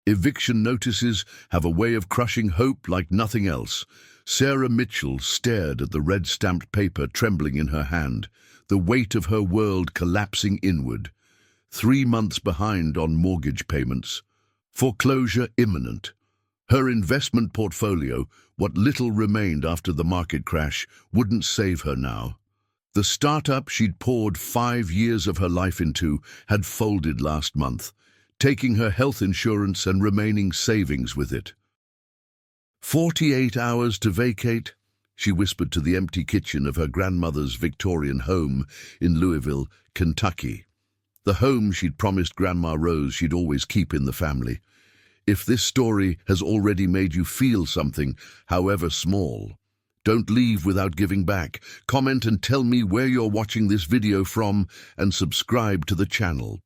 Eviction notices have a way of crushing hope like nothing else. Sarah Mitchell stared at the red-stamped paper trembling in her hand, the weight of her world collapsing inward. 3 months behind on mortgage payments. Foreclosure imminent. Her investment portfolio, what little remained after the market crash, wouldn't save her now. The startup she'd poured 5 years of her life into had folded last month, taking her health insurance and remaining savings with it. 48 hours to vacate, she whispered to the empty kitchen of her grandmother's Victorian home in Louisville, Kentucky. The home she'd promised Grandma Rose she'd always keep in the family. If this story has already made you feel something, however small, don't leave without giving back. Comment and tell me where you're watching this video from and subscribe to the channel.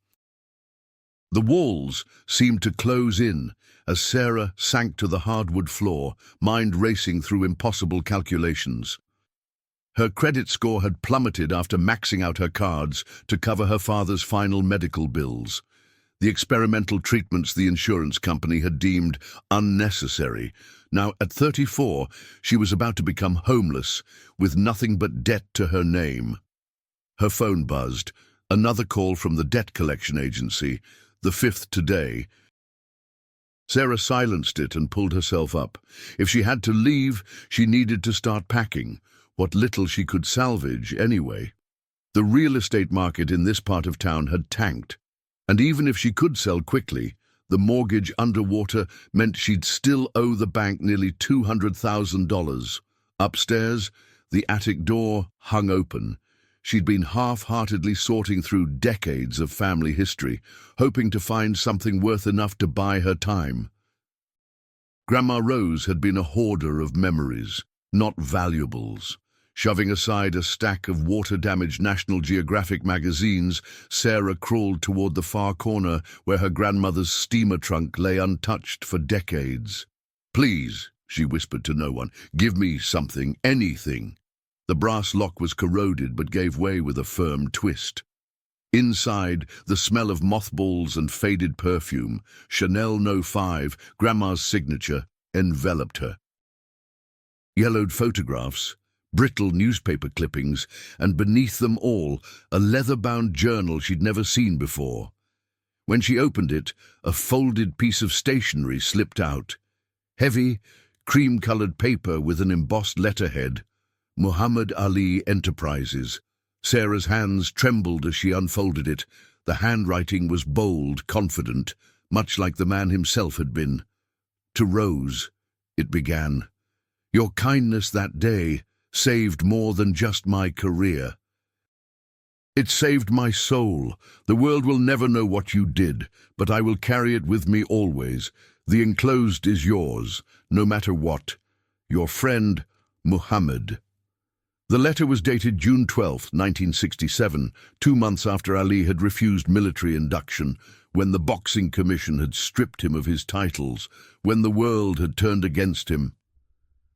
The walls seemed to close in as Sarah sank to the hardwood floor, mind racing through impossible calculations. Her credit score had plummeted after maxing out her cards to cover her father's final medical bills. The experimental treatments the insurance company had deemed unnecessary. Now, at 34, she was about to become homeless, with nothing but debt to her name. Her phone buzzed. Another call from the debt collection agency, the 5th today. Sarah silenced it and pulled herself up. If she had to leave, she needed to start packing, what little she could salvage anyway. The real estate market in this part of town had tanked, and even if she could sell quickly, the mortgage underwater meant she'd still owe the bank nearly $200,000. Upstairs, the attic door hung open. She'd been half-heartedly sorting through decades of family history, hoping to find something worth enough to buy her time. Grandma Rose had been a hoarder of memories, not valuables. Shoving aside a stack of water-damaged National Geographic magazines, Sarah crawled toward the far corner where her grandmother's steamer trunk lay untouched for decades. "Please," she whispered to no one, "give me something, anything." The brass lock was corroded but gave way with a firm twist. Inside, the smell of mothballs and faded perfume, Chanel No. 5, Grandma's signature, enveloped her. Yellowed photographs, brittle newspaper clippings, and beneath them all, a leather-bound journal she'd never seen before. When she opened it, a folded piece of stationery slipped out. Heavy, cream-colored paper with an embossed letterhead, Muhammad Ali Enterprises. Sarah's hands trembled as she unfolded it. The handwriting was bold, confident, much like the man himself had been. "To Rose," it began, "your kindness that day saved more than just my career. It saved my soul. The world will never know what you did, but I will carry it with me always. The enclosed is yours, no matter what. Your friend, Muhammad." The letter was dated June 12, 1967, 2 months after Ali had refused military induction, when the Boxing Commission had stripped him of his titles, when the world had turned against him.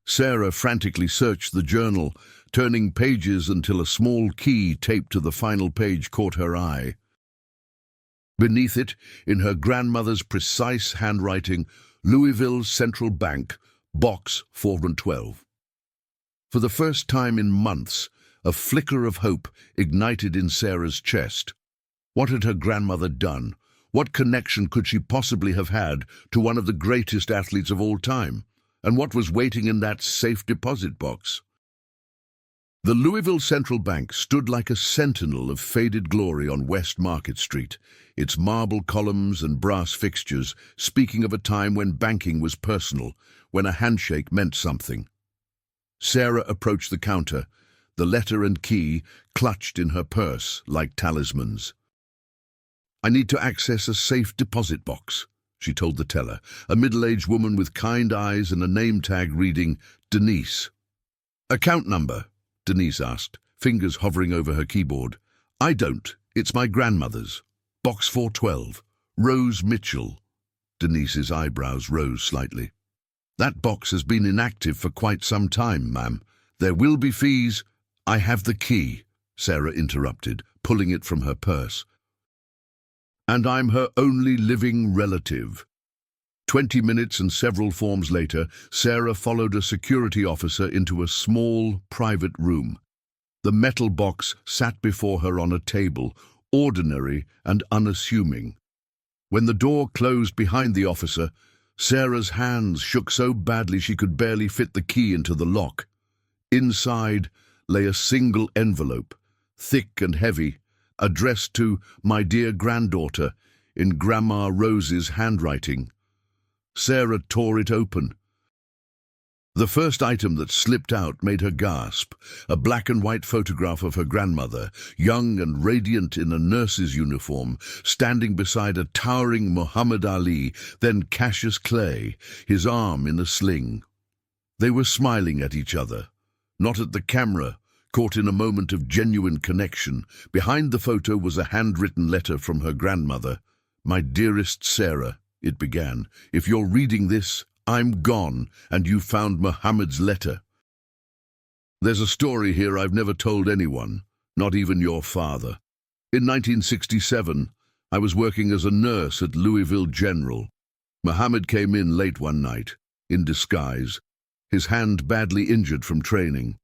Sarah frantically searched the journal, turning pages until a small key taped to the final page caught her eye. Beneath it, in her grandmother's precise handwriting, Louisville Central Bank, Box 412. For the first time in months, a flicker of hope ignited in Sarah's chest. What had her grandmother done? What connection could she possibly have had to one of the greatest athletes of all time? And what was waiting in that safe deposit box? The Louisville Central Bank stood like a sentinel of faded glory on West Market Street, its marble columns and brass fixtures speaking of a time when banking was personal, when a handshake meant something. Sarah approached the counter, the letter and key clutched in her purse like talismans. "I need to access a safe deposit box," she told the teller, a middle-aged woman with kind eyes and a name tag reading, Denise. "Account number?" Denise asked, fingers hovering over her keyboard. "I don't. It's my grandmother's. Box 412. Rose Mitchell." Denise's eyebrows rose slightly. "That box has been inactive for quite some time, ma'am. There will be fees." "I have the key," Sarah interrupted, pulling it from her purse. "And I'm her only living relative." 20 minutes and several forms later, Sarah followed a security officer into a small, private room. The metal box sat before her on a table, ordinary and unassuming. When the door closed behind the officer, Sarah's hands shook so badly she could barely fit the key into the lock. Inside lay a single envelope, thick and heavy, addressed to "My dear granddaughter" in Grandma Rose's handwriting. Sarah tore it open. The first item that slipped out made her gasp, a black and white photograph of her grandmother, young and radiant in a nurse's uniform, standing beside a towering Muhammad Ali, then Cassius Clay, his arm in a sling. They were smiling at each other, not at the camera, caught in a moment of genuine connection. Behind the photo was a handwritten letter from her grandmother. "My dearest Sarah," it began, "if you're reading this, I'm gone, and you found Muhammad's letter. There's a story here I've never told anyone, not even your father. In 1967, I was working as a nurse at Louisville General. Muhammad came in late one night, in disguise, his hand badly injured from training.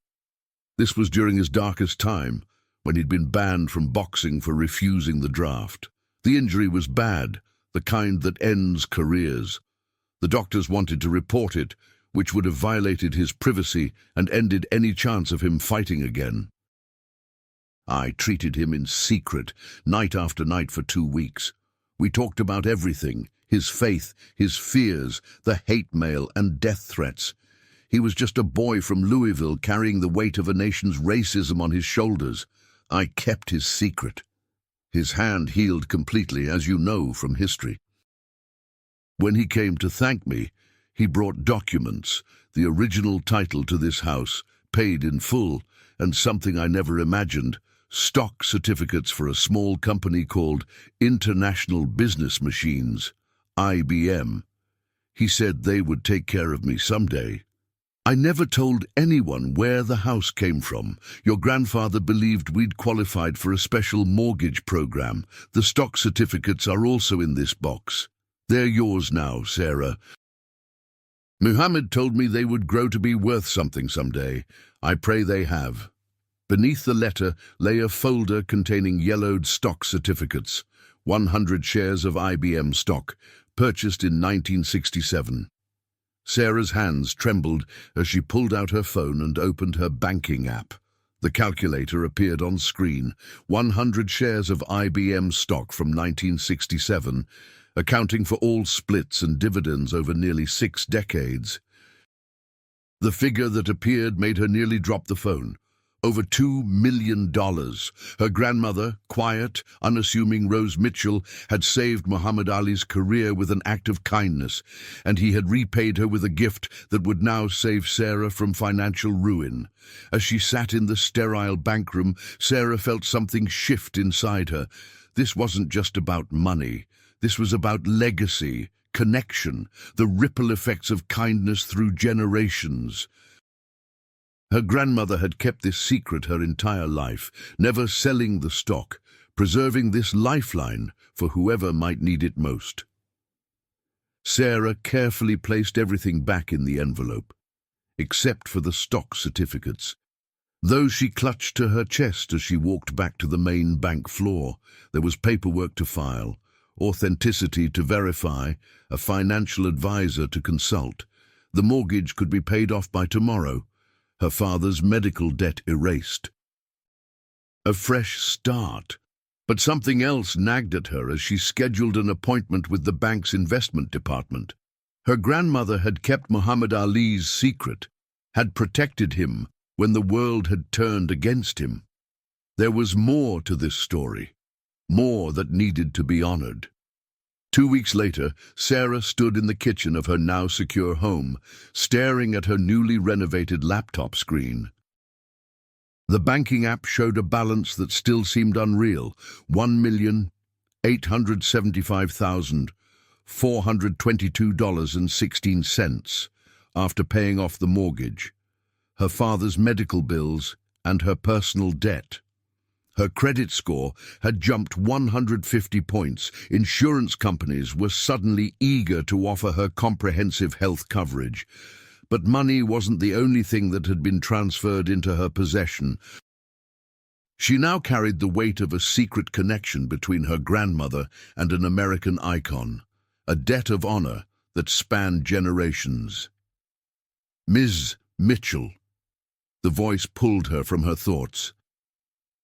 This was during his darkest time, when he'd been banned from boxing for refusing the draft. The injury was bad, the kind that ends careers. The doctors wanted to report it, which would have violated his privacy and ended any chance of him fighting again. I treated him in secret, night after night for 2 weeks. We talked about everything, his faith, his fears, the hate mail and death threats. He was just a boy from Louisville carrying the weight of a nation's racism on his shoulders. I kept his secret. His hand healed completely, as you know from history. When he came to thank me, he brought documents, the original title to this house, paid in full, and something I never imagined, stock certificates for a small company called International Business Machines, IBM. He said they would take care of me someday. I never told anyone where the house came from. Your grandfather believed we'd qualified for a special mortgage program. The stock certificates are also in this box. They're yours now, Sarah. Muhammad told me they would grow to be worth something someday. I pray they have. Beneath the letter lay a folder containing yellowed stock certificates, 100 shares of IBM stock, purchased in 1967. Sarah's hands trembled as she pulled out her phone and opened her banking app. The calculator appeared on screen. 100 shares of IBM stock from 1967, accounting for all splits and dividends over nearly 6 decades. The figure that appeared made her nearly drop the phone. Over $2 million. Her grandmother, quiet, unassuming Rose Mitchell, had saved Muhammad Ali's career with an act of kindness, and he had repaid her with a gift that would now save Sarah from financial ruin. As she sat in the sterile bank room, Sarah felt something shift inside her. This wasn't just about money. This was about legacy, connection, the ripple effects of kindness through generations. Her grandmother had kept this secret her entire life, never selling the stock, preserving this lifeline for whoever might need it most. Sarah carefully placed everything back in the envelope, except for the stock certificates. Those she clutched to her chest as she walked back to the main bank floor. There was paperwork to file, authenticity to verify, a financial advisor to consult. The mortgage could be paid off by tomorrow, her father's medical debt erased. A fresh start. But something else nagged at her as she scheduled an appointment with the bank's investment department. Her grandmother had kept Muhammad Ali's secret, had protected him when the world had turned against him. There was more to this story, more that needed to be honored. 2 weeks later, Sarah stood in the kitchen of her now secure home, staring at her newly renovated laptop screen. The banking app showed a balance that still seemed unreal, $1,875,422.16 after paying off the mortgage, her father's medical bills, and her personal debt. Her credit score had jumped 150 points. Insurance companies were suddenly eager to offer her comprehensive health coverage. But money wasn't the only thing that had been transferred into her possession. She now carried the weight of a secret connection between her grandmother and an American icon, a debt of honor that spanned generations. Ms. Mitchell. The voice pulled her from her thoughts.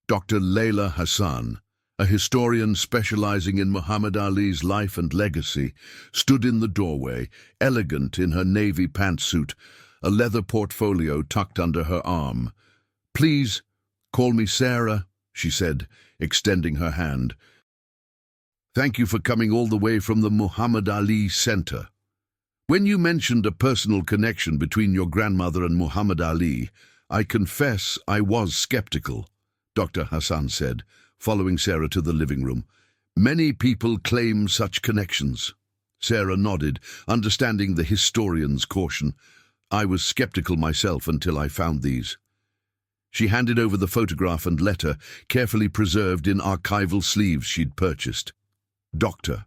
Dr. Layla Hassan, a historian specializing in Muhammad Ali's life and legacy, stood in the doorway, elegant in her navy pantsuit, a leather portfolio tucked under her arm. "Please, call me Sarah," she said, extending her hand. "Thank you for coming all the way from the Muhammad Ali Center. When you mentioned a personal connection between your grandmother and Muhammad Ali, I confess I was skeptical," Dr. Hassan said, following Sarah to the living room. "Many people claim such connections." Sarah nodded, understanding the historian's caution. "I was skeptical myself until I found these." She handed over the photograph and letter, carefully preserved in archival sleeves she'd purchased. "Doctor."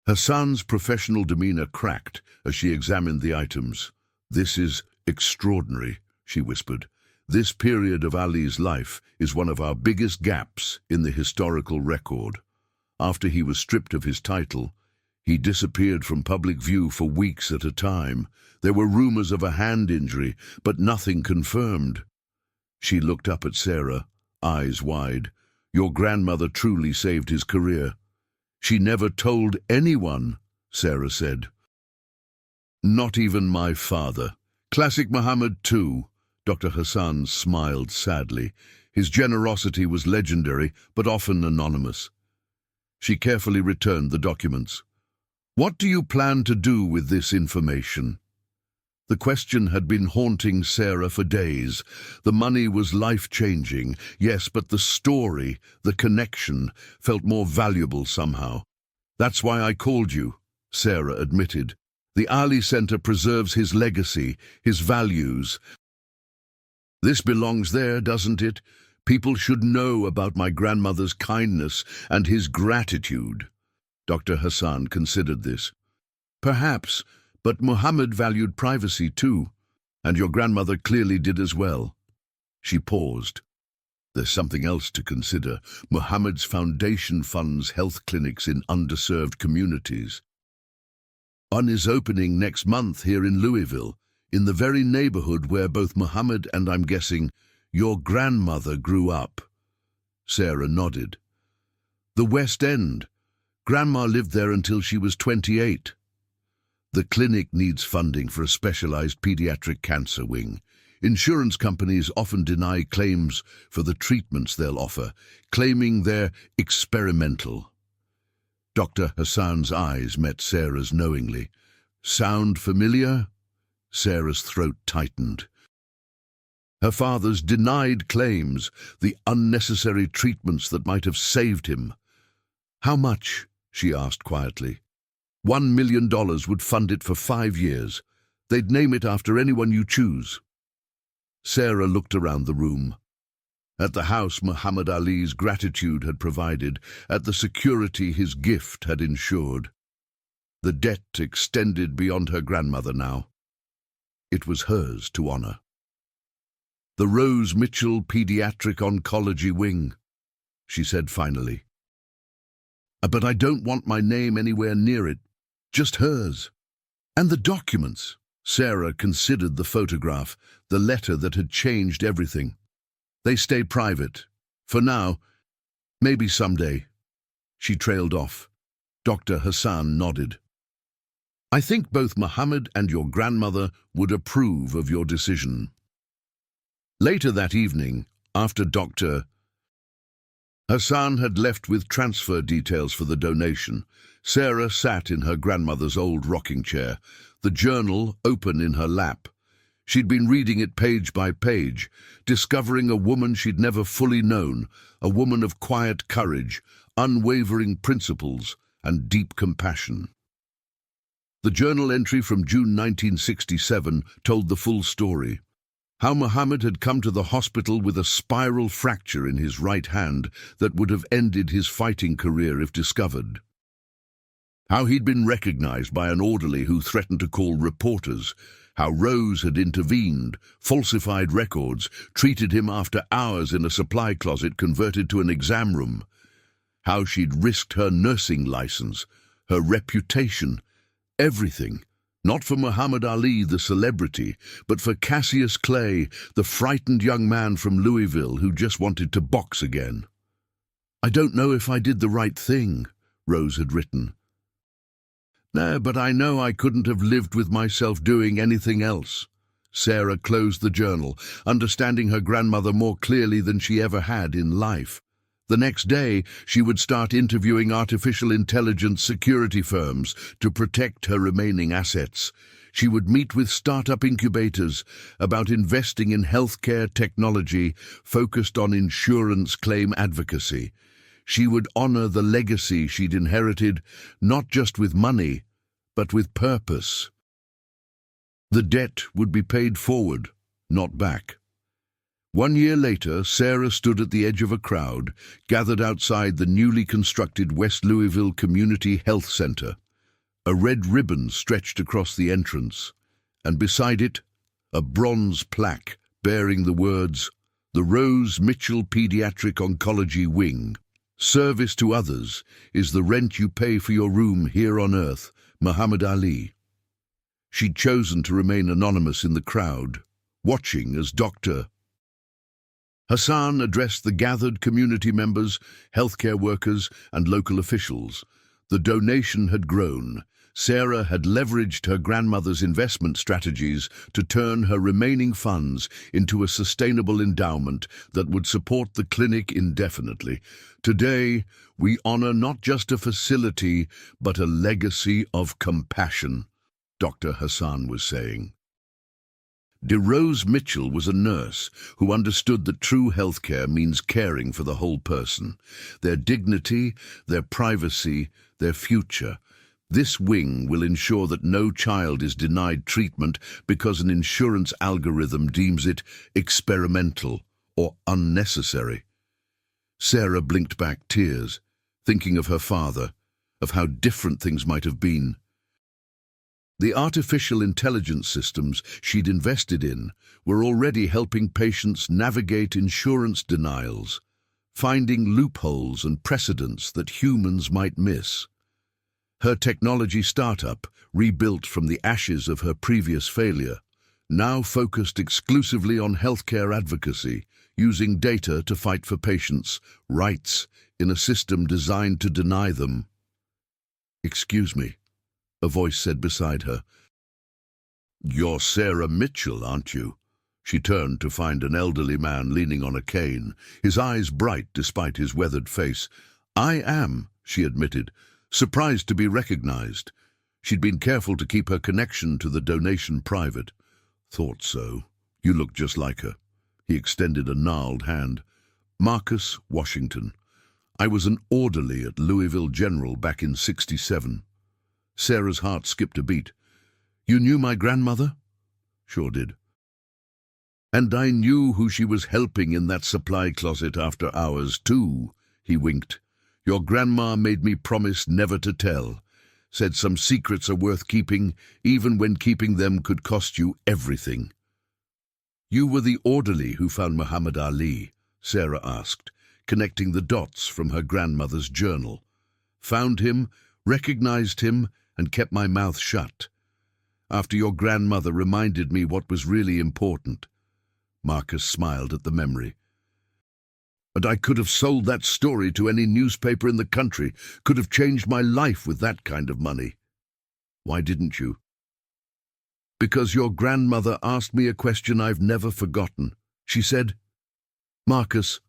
Hassan's professional demeanor cracked as she examined the items. "This is extraordinary," she whispered. "This period of Ali's life is one of our biggest gaps in the historical record. After he was stripped of his title, he disappeared from public view for weeks at a time. There were rumors of a hand injury, but nothing confirmed." She looked up at Sarah, eyes wide. "Your grandmother truly saved his career." "She never told anyone," Sarah said. "Not even my father. Classic Muhammad too." Dr. Hassan smiled sadly. His generosity was legendary, but often anonymous. She carefully returned the documents. "What do you plan to do with this information?" The question had been haunting Sarah for days. The money was life-changing, yes, but the story, the connection, felt more valuable somehow. "That's why I called you," Sarah admitted. "The Ali Center preserves his legacy, his values. This belongs there, doesn't it? People should know about my grandmother's kindness and his gratitude." Dr. Hassan considered this. "Perhaps, but Muhammad valued privacy too, and your grandmother clearly did as well." She paused. "There's something else to consider. Muhammad's foundation funds health clinics in underserved communities. One is opening next month here in Louisville, in the very neighborhood where both Muhammad and, I'm guessing, your grandmother grew up." Sarah nodded. "The West End. Grandma lived there until she was 28. The clinic needs funding for a specialized pediatric cancer wing. Insurance companies often deny claims for the treatments they'll offer, claiming they're experimental." Dr. Hassan's eyes met Sarah's knowingly. "Sound familiar?" Sarah's throat tightened. Her father's denied claims, the unnecessary treatments that might have saved him. "How much?" she asked quietly. $1 million would fund it for 5 years. They'd name it after anyone you choose." Sarah looked around the room. At the house Muhammad Ali's gratitude had provided, at the security his gift had ensured. The debt extended beyond her grandmother now. It was hers to honor. "The Rose Mitchell Pediatric Oncology Wing," she said finally. "But I don't want my name anywhere near it, just hers. And the documents." Sarah considered the photograph, the letter that had changed everything. "They stay private. For now. Maybe someday." She trailed off. Dr. Hassan nodded. "I think both Muhammad and your grandmother would approve of your decision." Later that evening, after Dr. Hassan had left with transfer details for the donation, Sarah sat in her grandmother's old rocking chair, the journal open in her lap. She'd been reading it page by page, discovering a woman she'd never fully known, a woman of quiet courage, unwavering principles, and deep compassion. The journal entry from June 1967 told the full story. How Muhammad had come to the hospital with a spiral fracture in his right hand that would have ended his fighting career if discovered. How he'd been recognized by an orderly who threatened to call reporters. How Rose had intervened, falsified records, treated him after hours in a supply closet converted to an exam room. How she'd risked her nursing license, her reputation, everything. Not for Muhammad Ali, the celebrity, but for Cassius Clay, the frightened young man from Louisville who just wanted to box again. "I don't know if I did the right thing," Rose had written. "No, but I know I couldn't have lived with myself doing anything else." Sarah closed the journal, understanding her grandmother more clearly than she ever had in life. The next day, she would start interviewing artificial intelligence security firms to protect her remaining assets. She would meet with startup incubators about investing in healthcare technology focused on insurance claim advocacy. She would honor the legacy she'd inherited, not just with money, but with purpose. The debt would be paid forward, not back. 1 year later, Sarah stood at the edge of a crowd, gathered outside the newly constructed West Louisville Community Health Center. A red ribbon stretched across the entrance, and beside it, a bronze plaque bearing the words, "The Rose Mitchell Pediatric Oncology Wing. Service to others is the rent you pay for your room here on earth, Muhammad Ali." She'd chosen to remain anonymous in the crowd, watching as Dr. Hassan addressed the gathered community members, healthcare workers, and local officials. The donation had grown. Sarah had leveraged her grandmother's investment strategies to turn her remaining funds into a sustainable endowment that would support the clinic indefinitely. Today, we honor not just a facility, but a legacy of compassion, Dr. Hassan was saying. Rose Mitchell was a nurse who understood that true healthcare means caring for the whole person, their dignity, their privacy, their future. This wing will ensure that no child is denied treatment because an insurance algorithm deems it experimental or unnecessary. Sarah blinked back tears, thinking of her father, of how different things might have been. The artificial intelligence systems she'd invested in were already helping patients navigate insurance denials, finding loopholes and precedents that humans might miss. Her technology startup, rebuilt from the ashes of her previous failure, now focused exclusively on healthcare advocacy, using data to fight for patients' rights in a system designed to deny them. "Excuse me," a voice said beside her. "You're Sarah Mitchell, aren't you?" She turned to find an elderly man leaning on a cane, his eyes bright despite his weathered face. "I am," she admitted, surprised to be recognized. She'd been careful to keep her connection to the donation private. "Thought so. You look just like her." He extended a gnarled hand. "Marcus Washington. I was an orderly at Louisville General back in '67. Sarah's heart skipped a beat. "You knew my grandmother?" "Sure did." "And I knew who she was helping in that supply closet after hours, too." He winked. "Your grandma made me promise never to tell. Said some secrets are worth keeping, even when keeping them could cost you everything." "You were the orderly who found Muhammad Ali?" Sarah asked, connecting the dots from her grandmother's journal. "Found him, recognized him, and kept my mouth shut. After your grandmother reminded me what was really important." Marcus smiled at the memory. "But I could have sold that story to any newspaper in the country, could have changed my life with that kind of money." "Why didn't you?" "Because your grandmother asked me a question I've never forgotten. She said, 'Marcus,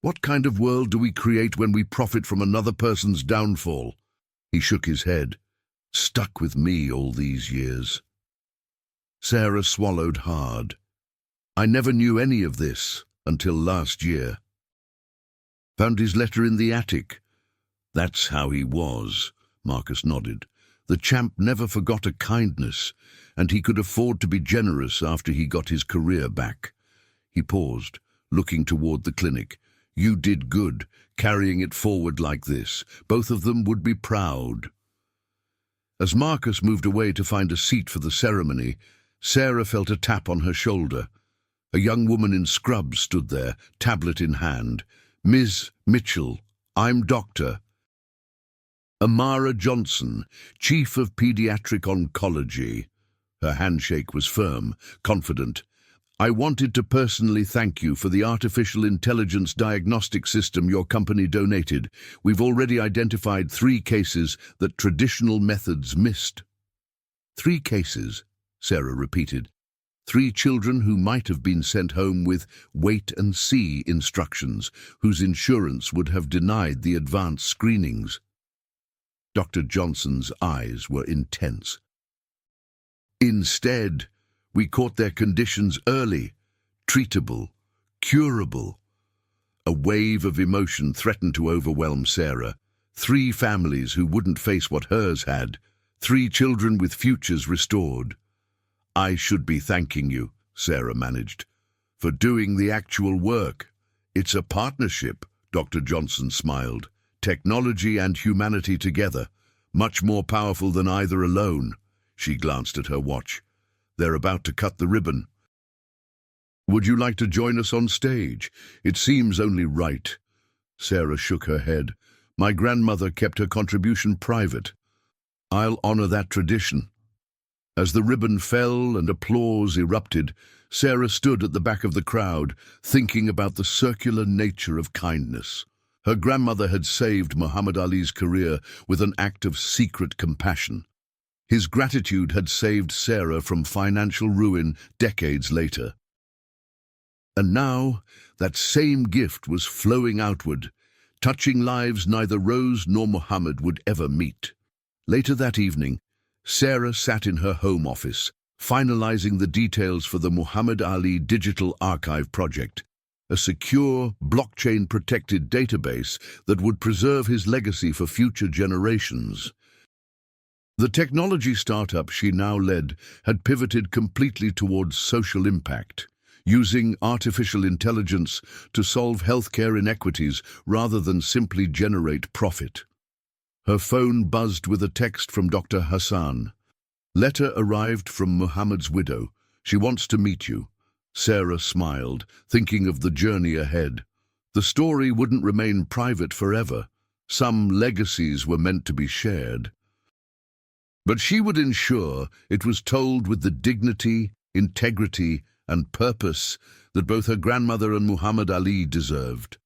what kind of world do we create when we profit from another person's downfall?'" He shook his head. "Stuck with me all these years." Sarah swallowed hard. "I never knew any of this until last year." "Found his letter in the attic." "That's how he was," Marcus nodded. The champ never forgot a kindness, and he could afford to be generous after he got his career back. He paused, looking toward the clinic. You did good, carrying it forward like this. Both of them would be proud. As Marcus moved away to find a seat for the ceremony, Sarah felt a tap on her shoulder. A young woman in scrubs stood there, tablet in hand. Ms. Mitchell, I'm Dr. Amara Johnson, Chief of Pediatric Oncology. Her handshake was firm, confident. I wanted to personally thank you for the artificial intelligence diagnostic system your company donated. We've already identified 3 cases that traditional methods missed. 3 cases, Sarah repeated. 3 children who might have been sent home with wait-and-see instructions, whose insurance would have denied the advanced screenings. Dr. Johnson's eyes were intense. Instead, we caught their conditions early, treatable, curable. A wave of emotion threatened to overwhelm Sarah. 3 families who wouldn't face what hers had. 3 children with futures restored. I should be thanking you, Sarah managed, for doing the actual work. It's a partnership, Dr. Johnson smiled. Technology and humanity together, much more powerful than either alone. She glanced at her watch. They're about to cut the ribbon. Would you like to join us on stage? It seems only right. Sarah shook her head. My grandmother kept her contribution private. I'll honor that tradition. As the ribbon fell and applause erupted, Sarah stood at the back of the crowd, thinking about the circular nature of kindness. Her grandmother had saved Muhammad Ali's career with an act of secret compassion. His gratitude had saved Sarah from financial ruin decades later. And now, that same gift was flowing outward, touching lives neither Rose nor Muhammad would ever meet. Later that evening, Sarah sat in her home office, finalizing the details for the Muhammad Ali Digital Archive project, a secure, blockchain-protected database that would preserve his legacy for future generations. The technology startup she now led had pivoted completely towards social impact, using artificial intelligence to solve healthcare inequities rather than simply generate profit. Her phone buzzed with a text from Dr. Hassan. Letter arrived from Muhammad's widow. She wants to meet you. Sarah smiled, thinking of the journey ahead. The story wouldn't remain private forever. Some legacies were meant to be shared. But she would ensure it was told with the dignity, integrity, and purpose that both her grandmother and Muhammad Ali deserved.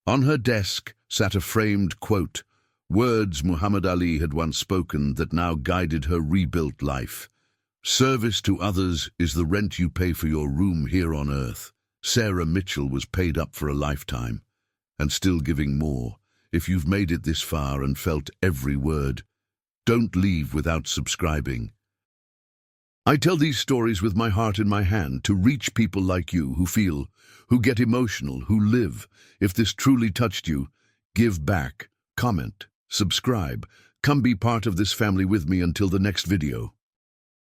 On her desk sat a framed quote, words Muhammad Ali had once spoken that now guided her rebuilt life. Service to others is the rent you pay for your room here on earth. Sarah Mitchell was paid up for a lifetime, and still giving more. If you've made it this far and felt every word, don't leave without subscribing. I tell these stories with my heart in my hand to reach people like you who feel, who get emotional, who live. If this truly touched you, give back, comment, subscribe. Come be part of this family with me until the next video.